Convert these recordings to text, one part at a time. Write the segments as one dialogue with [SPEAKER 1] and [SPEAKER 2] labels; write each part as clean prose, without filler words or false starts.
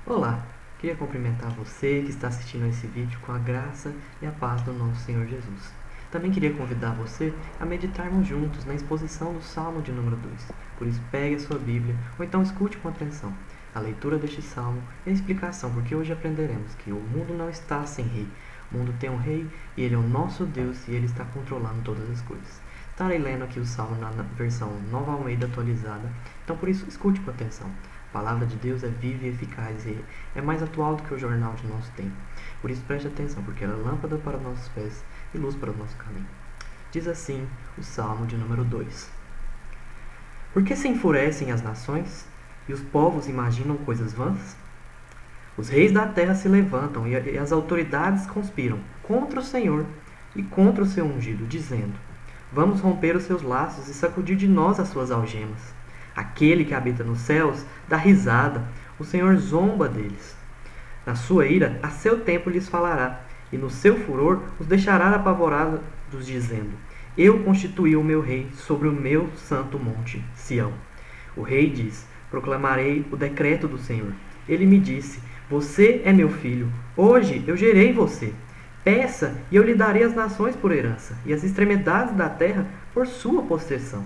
[SPEAKER 1] Olá, queria cumprimentar você que está assistindo a esse vídeo com a graça e a paz do nosso Senhor Jesus. Também queria convidar você a meditarmos juntos na exposição do Salmo de número 2. Por isso, pegue a sua Bíblia ou então escute com atenção a leitura deste Salmo e a explicação, porque hoje aprenderemos que o mundo não está sem rei. O mundo tem um rei e ele é o nosso Deus e ele está controlando todas as coisas. Estarei lendo aqui o Salmo na versão Nova Almeida atualizada, então por isso escute com atenção. A palavra de Deus é viva e eficaz e é mais atual do que o jornal de nosso tempo. Por isso preste atenção, porque ela é lâmpada para os nossos pés e luz para o nosso caminho. Diz assim o Salmo de número 2. Por que se enfurecem as nações e os povos imaginam coisas vãs? Os reis da terra se levantam e as autoridades conspiram contra o Senhor e contra o seu ungido, dizendo: Vamos romper os seus laços e sacudir de nós as suas algemas. Aquele que habita nos céus dá risada, o Senhor zomba deles. Na sua ira, a seu tempo lhes falará, e no seu furor os deixará apavorados, dizendo: Eu constituí o meu rei sobre o meu santo monte, Sião. O rei diz: Proclamarei o decreto do Senhor. Ele me disse: Você é meu filho, hoje eu gerei você. Peça, e eu lhe darei as nações por herança, e as extremidades da terra por sua possessão.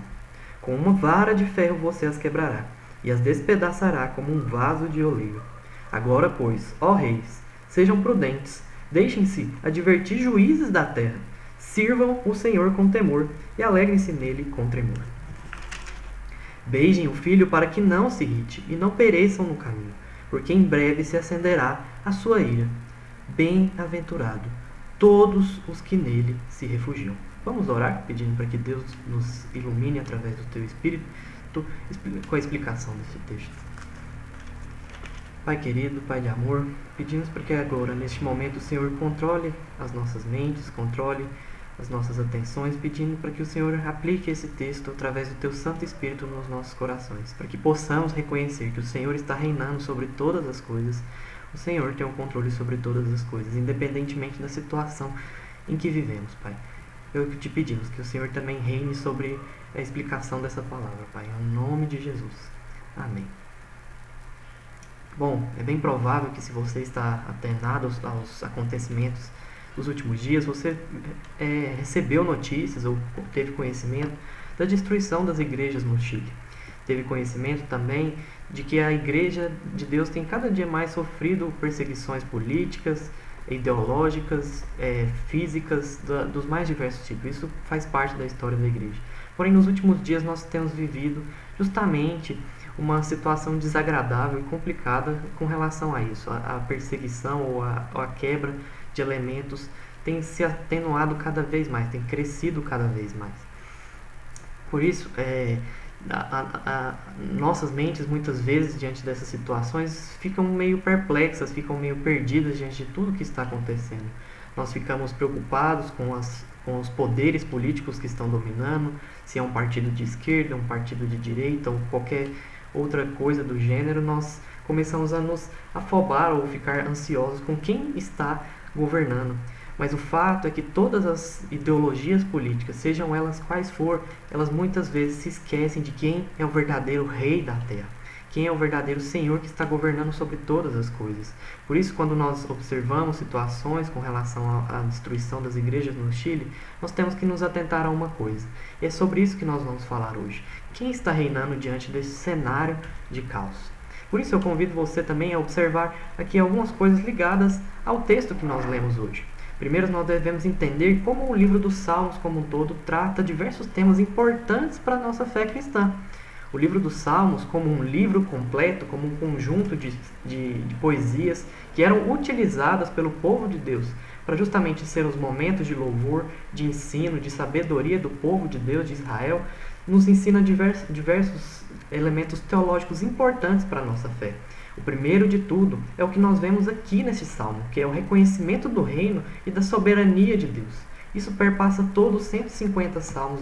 [SPEAKER 1] Com uma vara de ferro você as quebrará, e as despedaçará como um vaso de oleiro. Agora, pois, ó reis, sejam prudentes, deixem-se advertir juízes da terra. Sirvam o Senhor com temor, e alegrem-se nele com tremor. Beijem o filho para que não se irrite, e não pereçam no caminho, porque em breve se acenderá a sua ira. Bem-aventurado todos os que nele se refugiam. Vamos orar pedindo para que Deus nos ilumine através do Teu Espírito com a explicação desse texto. Pai querido, Pai de amor, pedimos para que agora, neste momento, o Senhor controle as nossas mentes, controle as nossas atenções, pedindo para que o Senhor aplique esse texto através do Teu Santo Espírito nos nossos corações, para que possamos reconhecer que o Senhor está reinando sobre todas as coisas. O Senhor tem o controle sobre todas as coisas, independentemente da situação em que vivemos, Pai. Eu te pedimos que o Senhor também reine sobre a explicação dessa palavra, Pai, em nome de Jesus. Amém. Bom, é bem provável que se você está atenado aos acontecimentos dos últimos dias, você recebeu notícias ou teve conhecimento da destruição das igrejas no Chile. Teve conhecimento também de que a Igreja de Deus tem cada dia mais sofrido perseguições políticas, ideológicas, físicas, dos mais diversos tipos. Isso faz parte da história da Igreja. Porém, nos últimos dias nós temos vivido justamente uma situação desagradável e complicada com relação a isso. A perseguição ou a quebra de elementos tem se atenuado cada vez mais, tem crescido cada vez mais. Por isso, nossas mentes muitas vezes diante dessas situações ficam meio perplexas, ficam meio perdidas diante de tudo que está acontecendo. Nós ficamos preocupados com os poderes políticos que estão dominando, se é um partido de esquerda, um partido de direita ou qualquer outra coisa do gênero. Nós começamos a nos afobar ou ficar ansiosos com quem está governando. Mas o fato é que todas as ideologias políticas, sejam elas quais for, elas muitas vezes se esquecem de quem é o verdadeiro rei da terra, quem é o verdadeiro Senhor que está governando sobre todas as coisas. Por isso, quando nós observamos situações com relação à destruição das igrejas no Chile, nós temos que nos atentar a uma coisa. E é sobre isso que nós vamos falar hoje. Quem está reinando diante desse cenário de caos? Por isso eu convido você também a observar aqui algumas coisas ligadas ao texto que nós lemos hoje. Primeiro, nós devemos entender como o livro dos Salmos como um todo trata diversos temas importantes para a nossa fé cristã. O livro dos Salmos, como um livro completo, como um conjunto de poesias que eram utilizadas pelo povo de Deus para justamente ser os momentos de louvor, de ensino, de sabedoria do povo de Deus, de Israel, nos ensina diversos elementos teológicos importantes para a nossa fé. O primeiro de tudo é o que nós vemos aqui nesse salmo, que é o reconhecimento do reino e da soberania de Deus. Isso perpassa todos os 150 salmos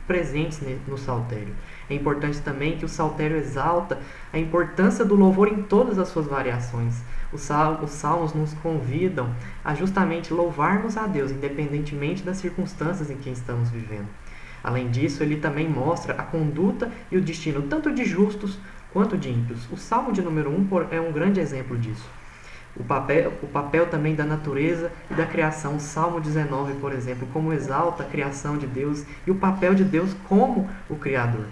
[SPEAKER 1] presentes no saltério. É importante também que o saltério exalta a importância do louvor em todas as suas variações. Os salmos nos convidam a justamente louvarmos a Deus, independentemente das circunstâncias em que estamos vivendo. Além disso, ele também mostra a conduta e o destino tanto de justos quanto de ímpios. O Salmo de número 1 é um grande exemplo disso. O papel também da natureza e da criação. O Salmo 19, por exemplo, como exalta a criação de Deus e o papel de Deus como o Criador.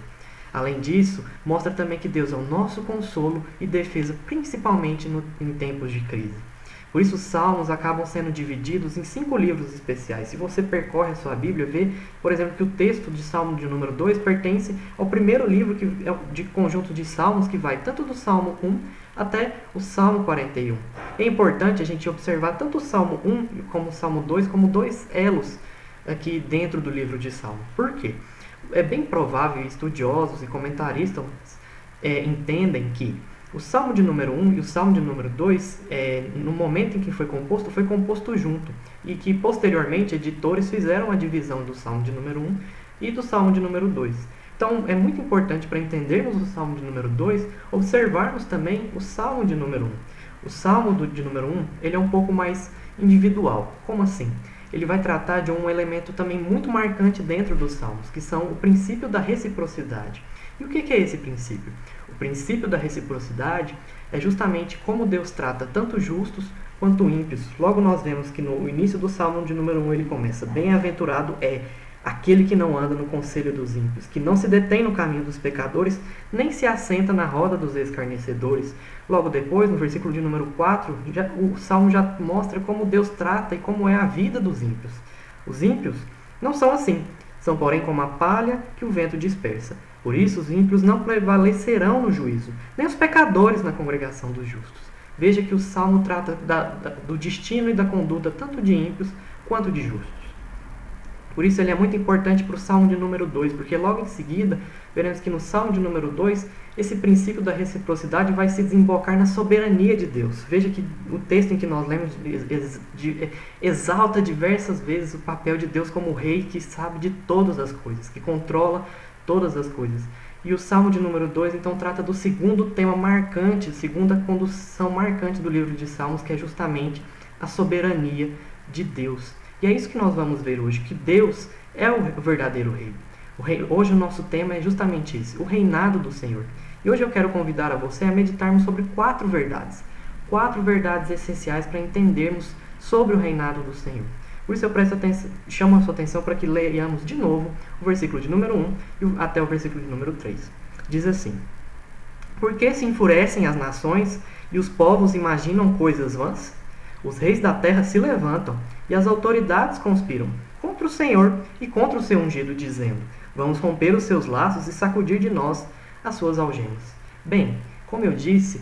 [SPEAKER 1] Além disso, mostra também que Deus é o nosso consolo e defesa, principalmente em tempos de crise. Por isso, os Salmos acabam sendo divididos em 5 livros especiais. Se você percorre a sua Bíblia, vê, por exemplo, que o texto de Salmo de número 2 pertence ao primeiro livro de conjunto de Salmos, que vai tanto do Salmo 1 até o Salmo 41. É importante a gente observar tanto o Salmo 1 como o Salmo 2 como 2 elos aqui dentro do livro de Salmo. Por quê? É bem provável, estudiosos e comentaristas entendem que o Salmo de número 1 e o Salmo de número 2, no momento em que foi composto junto. E que, posteriormente, editores fizeram a divisão do Salmo de número 1 e do Salmo de número 2. Então, é muito importante para entendermos o Salmo de número 2, observarmos também o Salmo de número 1. O Salmo de número 1, ele é um pouco mais individual. Como assim? Ele vai tratar de um elemento também muito marcante dentro dos Salmos, que são o princípio da reciprocidade. E o que é esse princípio? O princípio da reciprocidade é justamente como Deus trata tanto justos quanto ímpios. Logo nós vemos que no início do Salmo de número 1 ele começa: bem-aventurado é aquele que não anda no conselho dos ímpios, que não se detém no caminho dos pecadores, nem se assenta na roda dos escarnecedores. Logo depois, no versículo de número 4, o Salmo já mostra como Deus trata e como é a vida dos ímpios. Os ímpios não são assim, são porém como a palha que o vento dispersa. Por isso, os ímpios não prevalecerão no juízo, nem os pecadores na congregação dos justos. Veja que o Salmo trata do destino e da conduta tanto de ímpios quanto de justos. Por isso, ele é muito importante para o Salmo de número 2, porque logo em seguida, veremos que no Salmo de número 2, esse princípio da reciprocidade vai se desembocar na soberania de Deus. Veja que o texto em que nós lemos exalta diversas vezes o papel de Deus como rei que sabe de todas as coisas, que controla todas as coisas. E o Salmo de número 2, então, trata do segundo tema marcante, segunda condução marcante do livro de Salmos, que é justamente a soberania de Deus. E é isso que nós vamos ver hoje, que Deus é o verdadeiro rei. Hoje o nosso tema é justamente esse, o reinado do Senhor. E hoje eu quero convidar a você a meditarmos sobre 4 verdades. 4 verdades essenciais para entendermos sobre o reinado do Senhor. Por isso eu chamo a sua atenção para que leiamos de novo o versículo de número 1 até o versículo de número 3. Diz assim: Por que se enfurecem as nações e os povos imaginam coisas vãs? Os reis da terra se levantam e as autoridades conspiram contra o Senhor e contra o seu ungido, dizendo: Vamos romper os seus laços e sacudir de nós as suas algemas. Bem, como eu disse,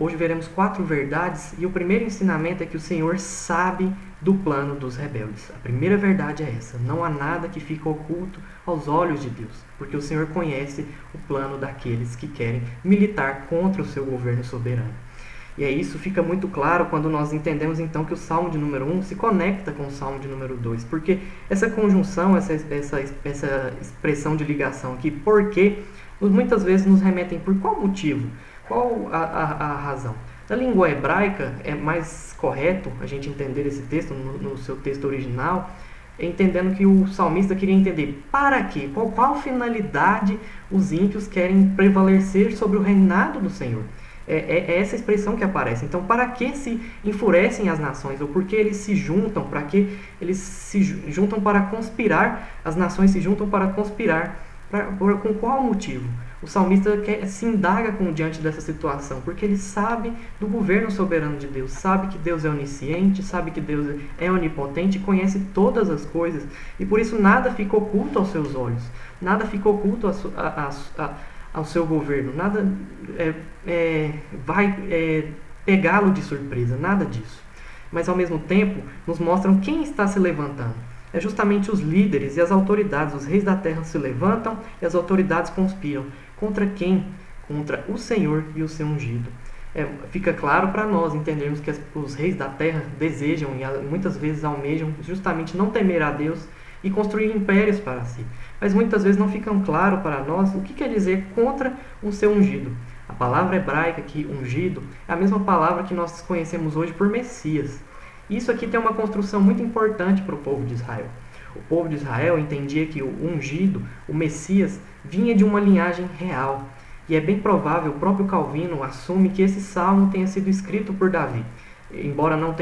[SPEAKER 1] hoje veremos 4 verdades, e o primeiro ensinamento é que o Senhor sabe do plano dos rebeldes. A primeira verdade é essa: não há nada que fica oculto aos olhos de Deus, porque o Senhor conhece o plano daqueles que querem militar contra o seu governo soberano. E isso fica muito claro quando nós entendemos então que o Salmo de número 1 se conecta com o Salmo de número 2, porque essa conjunção, essa expressão de ligação aqui, porque, muitas vezes nos remetem por qual motivo? Qual a razão? Na língua hebraica é mais correto a gente entender esse texto no seu texto original, entendendo que o salmista queria entender para quê, qual finalidade os ímpios querem prevalecer sobre o reinado do Senhor. É essa expressão que aparece. Então, para que se enfurecem as nações? Ou por que eles se juntam? Para que eles se juntam para conspirar? As nações se juntam para conspirar. Com qual motivo? O salmista se indaga diante dessa situação, porque ele sabe do governo soberano de Deus, sabe que Deus é onisciente, sabe que Deus é onipotente, conhece todas as coisas, e por isso nada fica oculto aos seus olhos, nada fica oculto ao seu governo, nada vai pegá-lo de surpresa, nada disso. Mas ao mesmo tempo nos mostram quem está se levantando. É justamente os líderes e as autoridades, os reis da terra se levantam e as autoridades conspiram. Contra quem? Contra o Senhor e o seu ungido. Fica claro para nós entendermos que os reis da terra desejam e muitas vezes almejam justamente não temer a Deus e construir impérios para si. Mas muitas vezes não fica claro para nós o que quer dizer contra o seu ungido. A palavra hebraica aqui, ungido, é a mesma palavra que nós conhecemos hoje por Messias. Isso aqui tem uma construção muito importante para o povo de Israel. O povo de Israel entendia que o ungido, o Messias, vinha de uma linhagem real. E é bem provável, o próprio Calvino assume que esse salmo tenha sido escrito por Davi. Embora não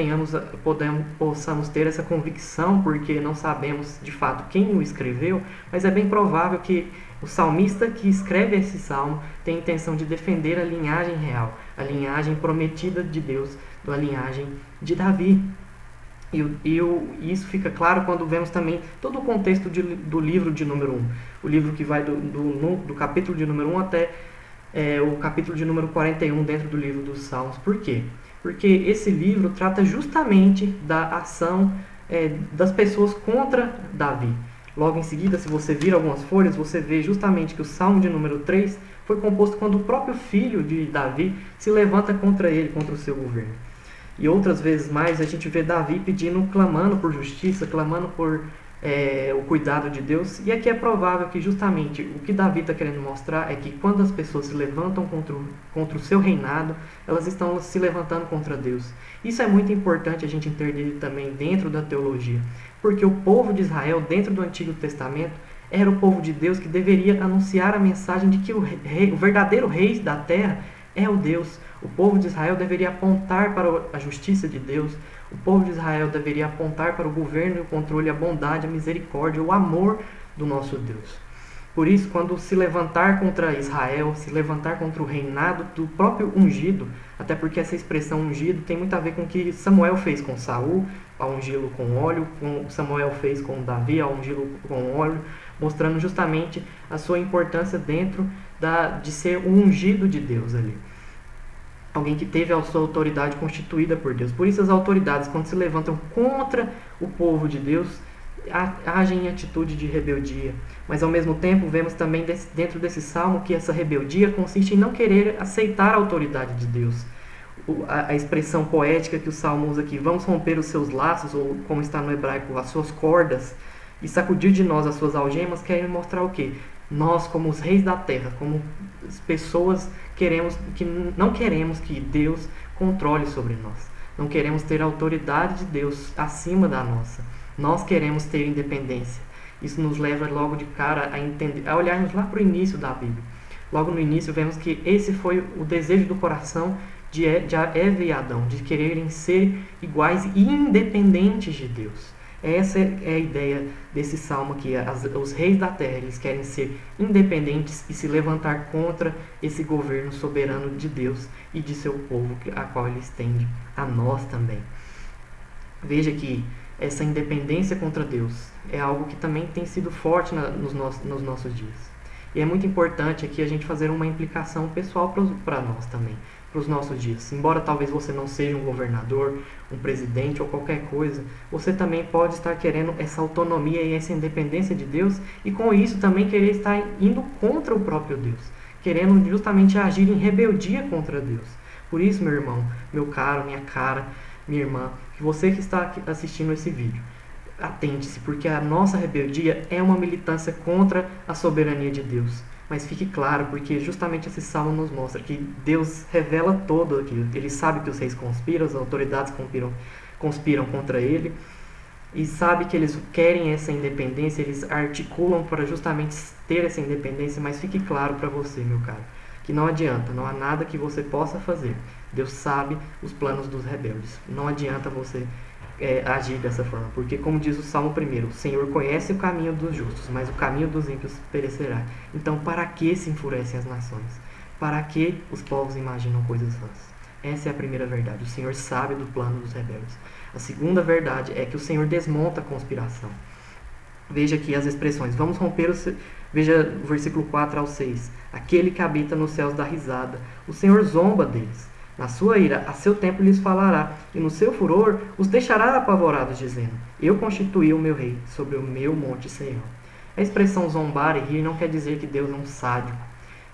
[SPEAKER 1] possamos ter essa convicção, porque não sabemos de fato quem o escreveu, mas é bem provável que o salmista que escreve esse salmo tem a intenção de defender a linhagem real, a linhagem prometida de Deus, a linhagem de Davi. E isso fica claro quando vemos também todo o contexto do livro de número 1. O livro que vai do capítulo de número 1 até o capítulo de número 41 dentro do livro dos Salmos. Por quê? Porque esse livro trata justamente da ação das pessoas contra Davi. Logo em seguida, se você vir algumas folhas, você vê justamente que o Salmo de número 3 foi composto quando o próprio filho de Davi se levanta contra ele, contra o seu governo. E outras vezes mais a gente vê Davi clamando por justiça, clamando por o cuidado de Deus. E aqui é provável que justamente o que Davi está querendo mostrar é que quando as pessoas se levantam contra o seu reinado, elas estão se levantando contra Deus. Isso é muito importante a gente entender também dentro da teologia, porque o povo de Israel, dentro do Antigo Testamento, era o povo de Deus que deveria anunciar a mensagem de que o verdadeiro rei da terra é o Deus. O povo de Israel deveria apontar para a justiça de Deus. O povo de Israel deveria apontar para o governo e o controle, a bondade, a misericórdia, o amor do nosso Deus. Por isso, quando se levantar contra Israel, se levantar contra o reinado do próprio ungido, até porque essa expressão ungido tem muito a ver com o que Samuel fez com Saul, ao ungí-lo com óleo, como Samuel fez com Davi, ao ungí-lo com óleo, mostrando justamente a sua importância dentro de ser o ungido de Deus ali. Alguém que teve a sua autoridade constituída por Deus. Por isso as autoridades, quando se levantam contra o povo de Deus, agem em atitude de rebeldia. Mas ao mesmo tempo vemos também dentro desse salmo que essa rebeldia consiste em não querer aceitar a autoridade de Deus. A expressão poética que o salmo usa aqui, vamos romper os seus laços, ou como está no hebraico, as suas cordas, e sacudir de nós as suas algemas, querem mostrar o quê? Nós, como os reis da terra, como pessoas que não queremos que Deus controle sobre nós. Não queremos ter a autoridade de Deus acima da nossa. Nós queremos ter independência. Isso nos leva logo de cara a olharmos lá para o início da Bíblia. Logo no início vemos que esse foi o desejo do coração de Eva e Adão, de quererem ser iguais e independentes de Deus. Essa é a ideia desse salmo aqui. Os reis da terra, eles querem ser independentes e se levantar contra esse governo soberano de Deus e de seu povo, a qual ele estende a nós também. Veja que essa independência contra Deus é algo que também tem sido forte nos nossos dias. E é muito importante aqui a gente fazer uma implicação pessoal para nós também, para os nossos dias. Embora talvez você não seja um governador, um presidente ou qualquer coisa, você também pode estar querendo essa autonomia e essa independência de Deus e com isso também querer estar indo contra o próprio Deus, querendo justamente agir em rebeldia contra Deus. Por isso, meu irmão, meu caro, minha cara, minha irmã, que você que está assistindo esse vídeo, atente-se, porque a nossa rebeldia é uma militância contra a soberania de Deus. Mas fique claro, porque justamente esse salmo nos mostra que Deus revela todo aquilo. Ele sabe que os reis conspiram, as autoridades conspiram contra ele, e sabe que eles querem essa independência, eles articulam para justamente ter essa independência, mas fique claro para você, meu caro, que não adianta, não há nada que você possa fazer. Deus sabe os planos dos rebeldes. Não adianta você agir dessa forma, porque como diz o Salmo 1, o Senhor conhece o caminho dos justos, mas o caminho dos ímpios perecerá. Então, para que se enfurecem as nações? Para que os povos imaginam coisas vãs? Essa é a primeira verdade. O Senhor sabe do plano dos rebeldes. A segunda verdade é que o Senhor desmonta a conspiração. Veja aqui as expressões. Vamos romper Veja o versículo 4 ao 6. Aquele que habita nos céus dá risada. O Senhor zomba deles. Na sua ira, a seu tempo lhes falará, e no seu furor os deixará apavorados, dizendo: Eu constituí o meu rei sobre o meu monte Sião. A expressão zombar e rir não quer dizer que Deus é um sádico,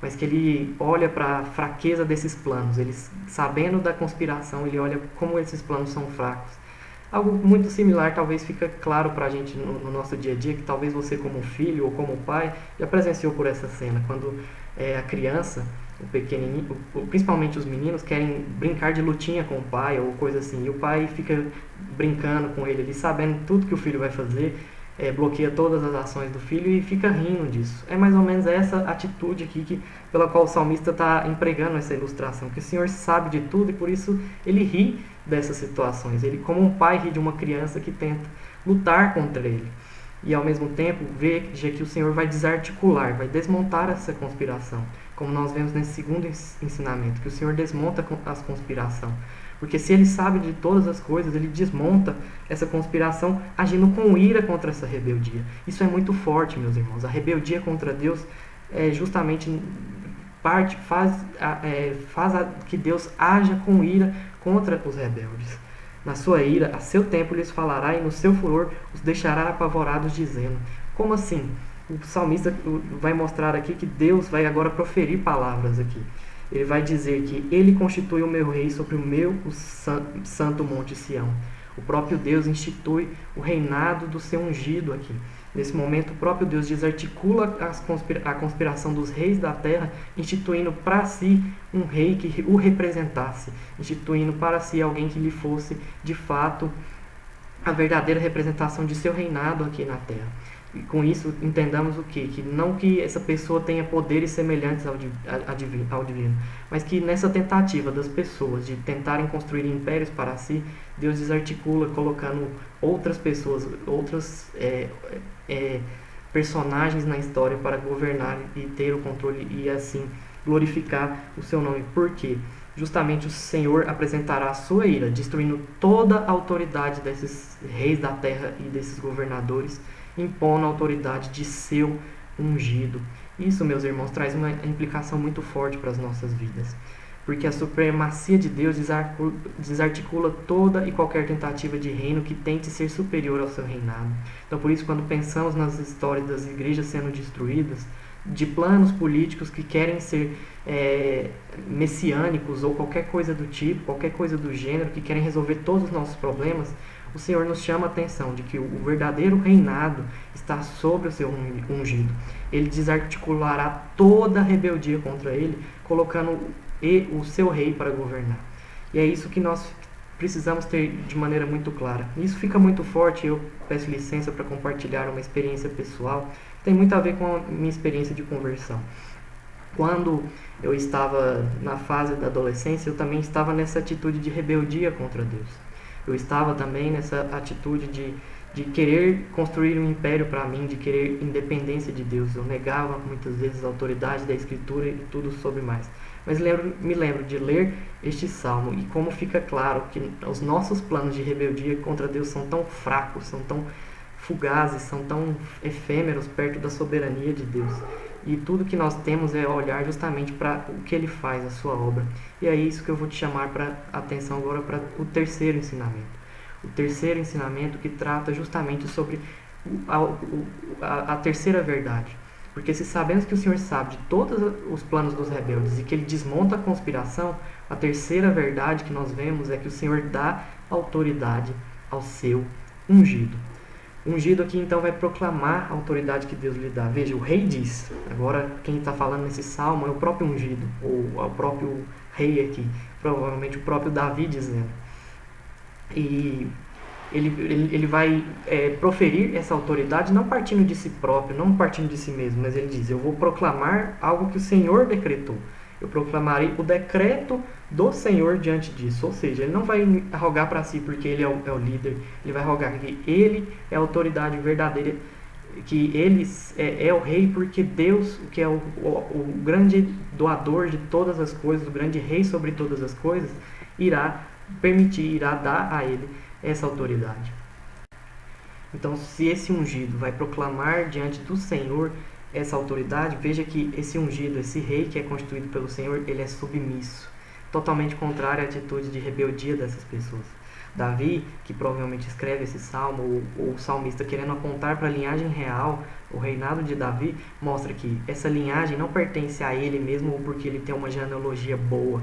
[SPEAKER 1] mas que ele olha para a fraqueza desses planos. Ele, sabendo da conspiração, ele olha como esses planos são fracos. Algo muito similar talvez fica claro para a gente no nosso dia a dia, que talvez você como filho ou como pai já presenciou por essa cena, quando a criança, o pequenininho, principalmente os meninos, querem brincar de lutinha com o pai ou coisa assim, e o pai fica brincando com ele, sabendo tudo que o filho vai fazer, bloqueia todas as ações do filho e fica rindo disso. É mais ou menos essa atitude aqui pela qual o salmista está empregando essa ilustração, que o Senhor sabe de tudo e por isso ele ri dessas situações. Ele, como um pai, ri de uma criança que tenta lutar contra ele. E ao mesmo tempo veja que o Senhor vai desarticular, vai desmontar essa conspiração, como nós vemos nesse segundo ensinamento, que o Senhor desmonta a conspiração. Porque se ele sabe de todas as coisas, ele desmonta essa conspiração agindo com ira contra essa rebeldia. Isso é muito forte, meus irmãos. A rebeldia contra Deus justamente faz que Deus haja com ira contra os rebeldes. Na sua ira, a seu tempo lhes falará e no seu furor os deixará apavorados, dizendo. Como assim? O salmista vai mostrar aqui que Deus vai agora proferir palavras aqui. Ele vai dizer que ele constitui o meu rei sobre o santo monte Sião. O próprio Deus institui o reinado do seu ungido aqui. Nesse momento, o próprio Deus desarticula a conspiração dos reis da terra, instituindo para si um rei que o representasse, instituindo para si alguém que lhe fosse, de fato, a verdadeira representação de seu reinado aqui na terra. E com isso entendamos o quê? Que não que essa pessoa tenha poderes semelhantes ao divino, mas que nessa tentativa das pessoas de tentarem construir impérios para si, Deus desarticula colocando outras pessoas, outros personagens na história para governar e ter o controle e assim glorificar o seu nome. Por quê? Justamente o Senhor apresentará a sua ira, destruindo toda a autoridade desses reis da terra e desses governadores, impondo a autoridade de seu ungido. Isso, meus irmãos, traz uma implicação muito forte para as nossas vidas, porque a supremacia de Deus desarticula toda e qualquer tentativa de reino que tente ser superior ao seu reinado. Então, por isso, quando pensamos nas histórias das igrejas sendo destruídas, de planos políticos que querem ser messiânicos ou qualquer coisa do tipo, qualquer coisa do gênero, que querem resolver todos os nossos problemas, o Senhor nos chama a atenção de que o verdadeiro reinado está sobre o seu ungido. Ele desarticulará toda a rebeldia contra ele, colocando o seu rei para governar. E é isso que nós precisamos ter de maneira muito clara. Isso fica muito forte, eu peço licença para compartilhar uma experiência pessoal. Tem muito a ver com a minha experiência de conversão. Quando eu estava na fase da adolescência, eu também estava nessa atitude de rebeldia contra Deus. Eu estava também nessa atitude de querer construir um império para mim, de querer independência de Deus. Eu negava muitas vezes a autoridade da Escritura e tudo sobre mais. Mas me lembro de ler este salmo e como fica claro que os nossos planos de rebeldia contra Deus são tão fracos, são tão fugazes, são tão efêmeros perto da soberania de Deus. E tudo que nós temos é olhar justamente para o que Ele faz, a sua obra. E é isso que eu vou te chamar para atenção agora para o terceiro ensinamento. O terceiro ensinamento que trata justamente sobre a terceira verdade. Porque se sabemos que o Senhor sabe de todos os planos dos rebeldes e que Ele desmonta a conspiração, a terceira verdade que nós vemos é que o Senhor dá autoridade ao seu ungido. O ungido aqui então vai proclamar a autoridade que Deus lhe dá. Veja, o rei diz. Agora quem está falando nesse salmo é o próprio ungido, ou é o próprio rei aqui. Provavelmente o próprio Davi dizendo. E ele vai proferir essa autoridade não partindo de si próprio, não partindo de si mesmo, mas ele diz, eu vou proclamar algo que o Senhor decretou. Eu proclamarei o decreto do Senhor diante disso. Ou seja, ele não vai rogar para si porque ele é o líder. Ele vai rogar que ele é a autoridade verdadeira, que ele é o rei porque Deus, que é o grande doador de todas as coisas, o grande rei sobre todas as coisas, irá dar a ele essa autoridade. Então, se esse ungido vai proclamar diante do Senhor essa autoridade, veja que esse ungido, esse rei que é constituído pelo Senhor, ele é submisso, totalmente contrário à atitude de rebeldia dessas pessoas. Davi, que provavelmente escreve esse salmo, ou o salmista querendo apontar para a linhagem real, o reinado de Davi, mostra que essa linhagem não pertence a ele mesmo ou porque ele tem uma genealogia boa,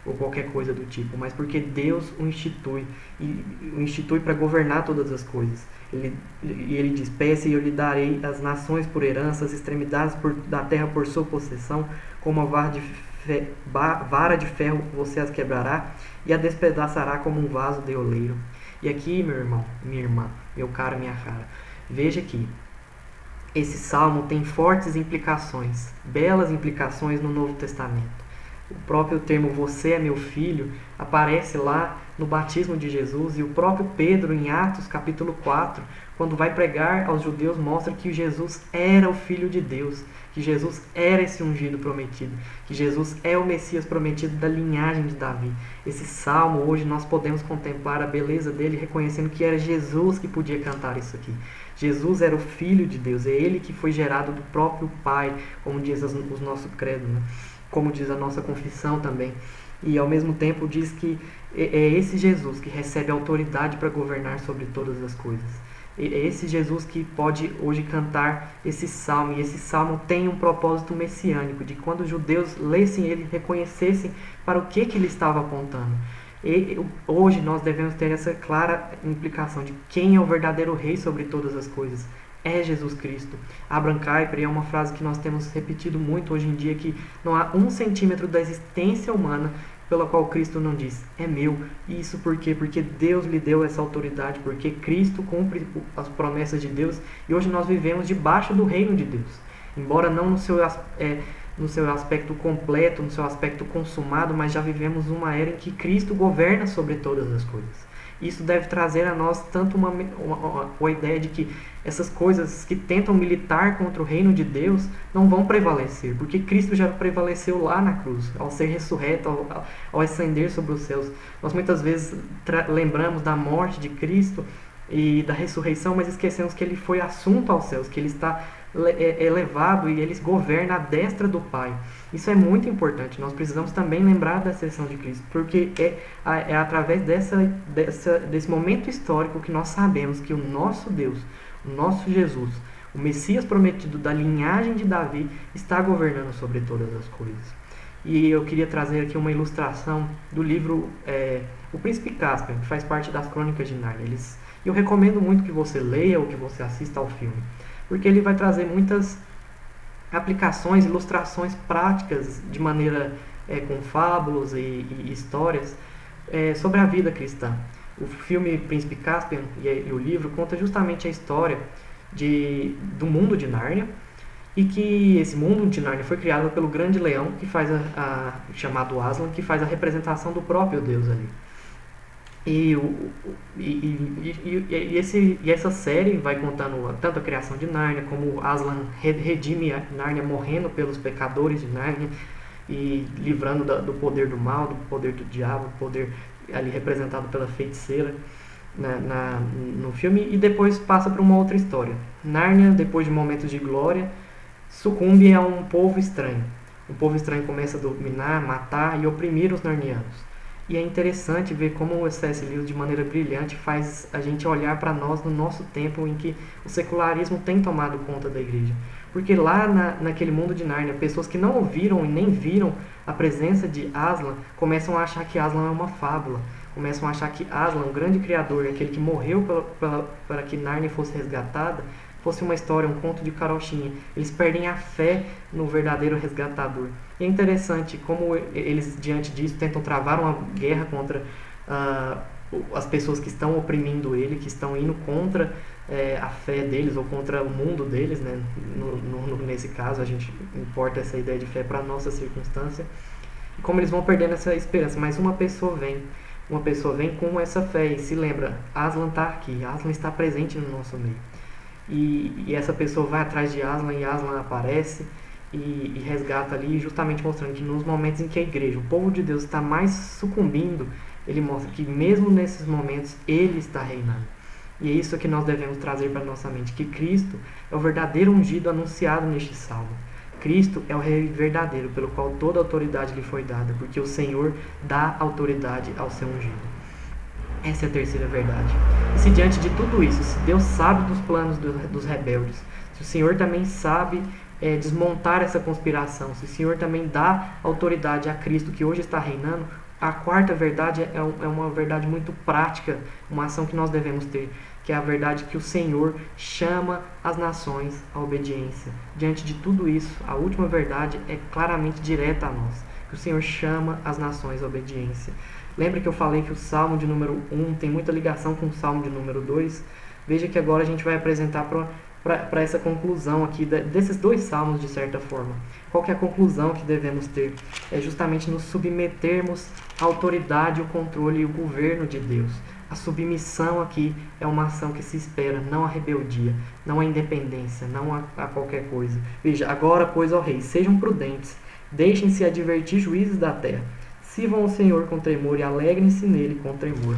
[SPEAKER 1] ou qualquer coisa do tipo, mas porque Deus o institui, e o institui para governar todas as coisas. Ele diz, peça e eu lhe darei as nações por herança, as extremidades da terra por sua possessão, como a vara de ferro você as quebrará, e a despedaçará como um vaso de oleiro. E aqui, meu irmão, minha irmã, meu cara, minha cara, Veja que esse salmo tem fortes implicações, belas implicações no Novo Testamento. O próprio termo "você é meu filho" aparece lá no batismo de Jesus, e o próprio Pedro, em Atos capítulo 4, quando vai pregar aos judeus, mostra que Jesus era o Filho de Deus, que Jesus era esse ungido prometido, que Jesus é o Messias prometido da linhagem de Davi. Esse salmo, hoje nós podemos contemplar a beleza dele, reconhecendo que era Jesus que podia cantar isso aqui. Jesus era o Filho de Deus, é ele que foi gerado do próprio Pai, como diz o nosso credo, né? Como diz a nossa confissão também. E ao mesmo tempo diz que é esse Jesus que recebe autoridade para governar sobre todas as coisas. É esse Jesus que pode hoje cantar esse salmo. E esse salmo tem um propósito messiânico, de quando os judeus lessem ele, reconhecessem para o que ele estava apontando. E hoje nós devemos ter essa clara implicação de quem é o verdadeiro rei sobre todas as coisas. É Jesus Cristo. Abraham Kuyper, é uma frase que nós temos repetido muito hoje em dia, que não há 1 centímetro da existência humana pela qual Cristo não diz, é meu. Isso por quê? Porque Deus lhe deu essa autoridade, porque Cristo cumpre as promessas de Deus, e hoje nós vivemos debaixo do reino de Deus. Embora não no seu aspecto completo, no seu aspecto consumado, mas já vivemos uma era em que Cristo governa sobre todas as coisas. Isso deve trazer a nós tanto uma ideia de que essas coisas que tentam militar contra o reino de Deus não vão prevalecer, porque Cristo já prevaleceu lá na cruz, ao ser ressurreto, ao ascender sobre os céus. Nós muitas vezes lembramos da morte de Cristo e da ressurreição, mas esquecemos que ele foi assunto aos céus, que ele está elevado e ele governa à destra do Pai. Isso é muito importante. Nós precisamos também lembrar da ascensão de Cristo, porque é através desse momento histórico que nós sabemos que o nosso Deus, o nosso Jesus, o Messias prometido da linhagem de Davi, está governando sobre todas as coisas. E eu queria trazer aqui uma ilustração do livro O Príncipe Caspian, que faz parte das Crônicas de Nárnia. Eu recomendo muito que você leia ou que você assista ao filme, porque ele vai trazer muitas aplicações, ilustrações práticas, de maneira com fábulas e histórias sobre a vida cristã. O filme Príncipe Caspian e o livro conta justamente a história do mundo de Nárnia, e que esse mundo de Nárnia foi criado pelo grande leão, que faz chamado Aslan, que faz a representação do próprio Deus ali. E essa série vai contando tanto a criação de Nárnia, como Aslan redime Nárnia morrendo pelos pecadores de Nárnia e livrando do poder do mal, do poder do diabo, do poder ali representado pela feiticeira no filme. E depois passa para uma outra história. Nárnia, depois de momentos de glória, sucumbe a um povo estranho. O povo estranho começa a dominar, matar e oprimir os narnianos. E é interessante ver como o C.S. Lewis, de maneira brilhante, faz a gente olhar para nós no nosso tempo em que o secularismo tem tomado conta da igreja. Porque lá naquele mundo de Nárnia, pessoas que não ouviram e nem viram a presença de Aslan começam a achar que Aslan é uma fábula. Começam a achar que Aslan, o grande criador, aquele que morreu para que Nárnia fosse resgatada, fosse uma história, um conto de carochinha. Eles perdem a fé no verdadeiro resgatador. E é interessante como eles, diante disso, tentam travar uma guerra contra as pessoas que estão oprimindo ele, que estão indo contra a fé deles ou contra o mundo deles, né? Nesse caso, a gente importa essa ideia de fé para a nossa circunstância. E como eles vão perdendo essa esperança. Mas uma pessoa vem com essa fé e se lembra, Aslan está aqui, Aslan está presente no nosso meio. E essa pessoa vai atrás de Aslan, e Aslan aparece e resgata ali, justamente mostrando que nos momentos em que a igreja, o povo de Deus, está mais sucumbindo, ele mostra que mesmo nesses momentos ele está reinando. E é isso que nós devemos trazer para a nossa mente, que Cristo é o verdadeiro ungido anunciado neste salmo. Cristo é o rei verdadeiro, pelo qual toda autoridade lhe foi dada, porque o Senhor dá autoridade ao seu ungido. Essa é a terceira verdade. E se diante de tudo isso, se Deus sabe dos planos dos rebeldes, se o Senhor também sabe desmontar essa conspiração, se o Senhor também dá autoridade a Cristo, que hoje está reinando, a quarta verdade é uma verdade muito prática, uma ação que nós devemos ter, que é a verdade que o Senhor chama as nações à obediência. Diante de tudo isso, a última verdade é claramente direta a nós, que o Senhor chama as nações à obediência. Lembra que eu falei que o Salmo de número 1 tem muita ligação com o Salmo de número 2? Veja que agora a gente vai apresentar para essa conclusão aqui, desses dois salmos, de certa forma. Qual que é a conclusão que devemos ter? É justamente nos submetermos à autoridade, o controle e o governo de Deus. A submissão aqui é uma ação que se espera, não a rebeldia, não a independência, não a qualquer coisa. Veja, agora, pois, ó rei, sejam prudentes, deixem-se advertir juízes da terra. Sirvam ao Senhor com tremor e alegrem-se nele com tremor.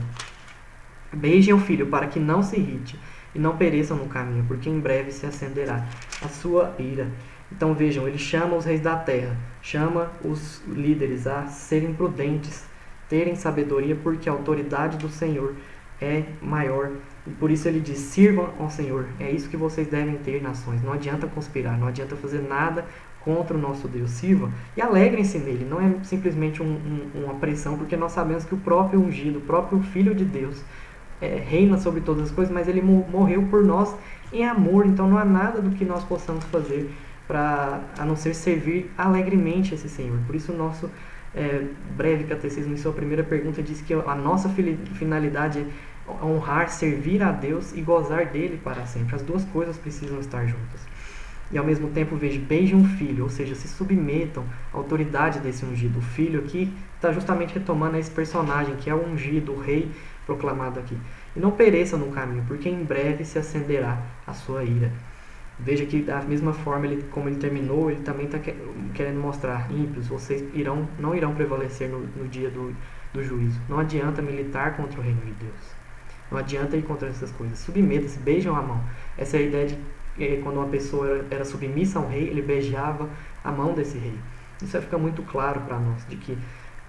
[SPEAKER 1] Beijem o filho para que não se irrite e não pereçam no caminho, porque em breve se acenderá a sua ira. Então vejam, ele chama os reis da terra, chama os líderes a serem prudentes, terem sabedoria, porque a autoridade do Senhor é maior. E por isso ele diz, sirvam ao Senhor. É isso que vocês devem ter, nações. Não adianta conspirar, não adianta fazer nada contra o nosso Deus. Sirvam e alegrem-se nele. Não é simplesmente uma pressão, porque nós sabemos que o próprio ungido, o próprio Filho de Deus, reina sobre todas as coisas, mas ele morreu por nós em amor. Então não há nada do que nós possamos fazer a não ser servir alegremente esse Senhor. Por isso o nosso breve catecismo, em sua primeira pergunta, diz que a nossa finalidade é honrar, servir a Deus e gozar dele para sempre. As duas coisas precisam estar juntas. E ao mesmo tempo, beijem um filho, ou seja, se submetam à autoridade desse ungido. O filho aqui está justamente retomando esse personagem que é o ungido, o rei proclamado aqui. E não pereça no caminho, porque em breve se acenderá a sua ira. Veja que da mesma forma, como ele terminou, ele também está querendo mostrar, ímpios, vocês não irão prevalecer no dia do juízo. Não adianta militar contra o reino de Deus. Não adianta ir contra essas coisas. Submeta-se, beijam a mão. Essa é a ideia de quando uma pessoa era submissa a um rei, ele beijava a mão desse rei. Isso fica muito claro para nós, de que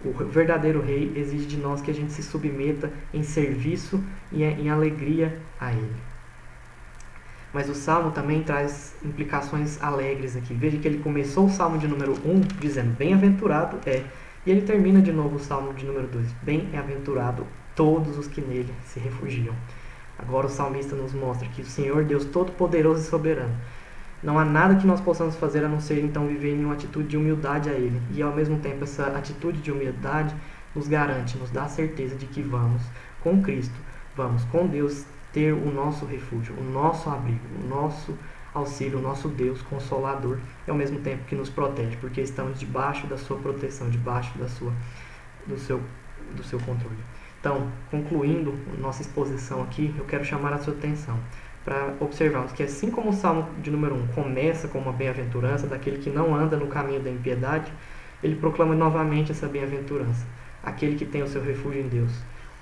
[SPEAKER 1] o verdadeiro rei exige de nós que a gente se submeta em serviço e em alegria a ele. Mas o Salmo também traz implicações alegres aqui. Veja que ele começou o Salmo de número 1 dizendo, bem-aventurado é. E ele termina de novo o Salmo de número 2, bem-aventurado todos os que nele se refugiam. Agora o salmista nos mostra que o Senhor, Deus Todo-Poderoso e Soberano, não há nada que nós possamos fazer a não ser então viver em uma atitude de humildade a Ele. E ao mesmo tempo essa atitude de humildade nos garante, nos dá a certeza de que vamos com Cristo, vamos com Deus ter o nosso refúgio, o nosso abrigo, o nosso auxílio, o nosso Deus Consolador, e ao mesmo tempo que nos protege, porque estamos debaixo da sua proteção, debaixo do seu controle. Então, concluindo nossa exposição aqui, eu quero chamar a sua atenção para observarmos que assim como o Salmo de número 1 começa com uma bem-aventurança daquele que não anda no caminho da impiedade, ele proclama novamente essa bem-aventurança, aquele que tem o seu refúgio em Deus.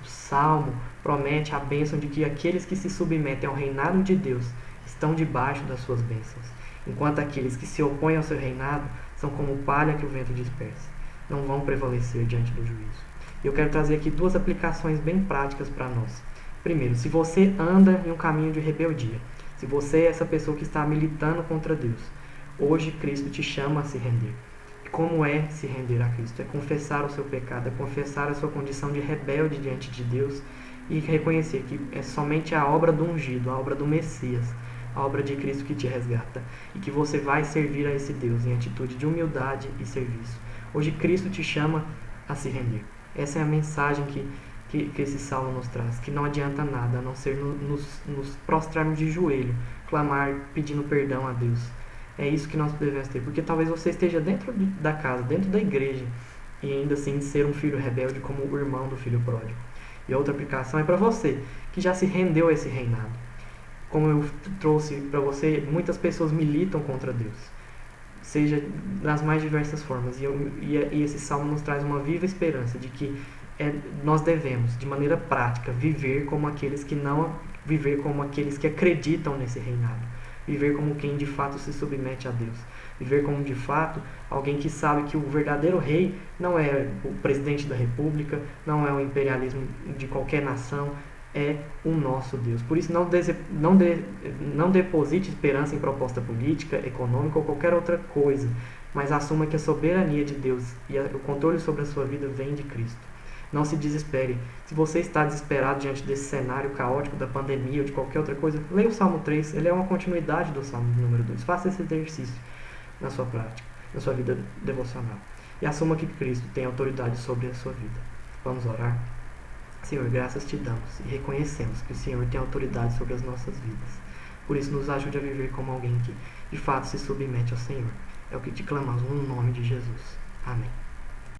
[SPEAKER 1] O Salmo promete a bênção de que aqueles que se submetem ao reinado de Deus estão debaixo das suas bênçãos, enquanto aqueles que se opõem ao seu reinado são como palha que o vento dispersa, não vão prevalecer diante do juízo. Eu quero trazer aqui duas aplicações bem práticas para nós. Primeiro, se você anda em um caminho de rebeldia, se você é essa pessoa que está militando contra Deus, hoje Cristo te chama a se render. Como é se render a Cristo? É confessar o seu pecado, é confessar a sua condição de rebelde diante de Deus e reconhecer que é somente a obra do ungido, a obra do Messias, a obra de Cristo que te resgata e que você vai servir a esse Deus em atitude de humildade e serviço. Hoje Cristo te chama a se render. Essa é a mensagem que esse salmo nos traz, que não adianta nada, a não ser nos prostrarmos de joelho, clamar, pedindo perdão a Deus. É isso que nós devemos ter, porque talvez você esteja dentro da casa, dentro da igreja, e ainda assim ser um filho rebelde como o irmão do filho pródigo. E outra aplicação é para você, que já se rendeu a esse reinado. Como eu trouxe para você, muitas pessoas militam contra Deus, seja das mais diversas formas. E esse salmo nos traz uma viva esperança de que nós devemos, de maneira prática, viver como aqueles que acreditam nesse reinado. Viver como quem de fato se submete a Deus. Viver como de fato alguém que sabe que o verdadeiro rei não é o presidente da república, não é o imperialismo de qualquer nação, é o nosso Deus. Por isso não deposite esperança em proposta política, econômica ou qualquer outra coisa, mas assuma que a soberania de Deus e o controle sobre a sua vida vem de Cristo. Não se desespere. Se você está desesperado diante desse cenário caótico da pandemia ou de qualquer outra coisa, leia o Salmo 3, ele é uma continuidade do Salmo número 2. Faça esse exercício na sua prática, na sua vida devocional. E assuma que Cristo tem autoridade sobre a sua vida. Vamos orar? Senhor, graças te damos e reconhecemos que o Senhor tem autoridade sobre as nossas vidas. Por isso, nos ajude a viver como alguém que, de fato, se submete ao Senhor. É o que te clamamos no nome de Jesus. Amém.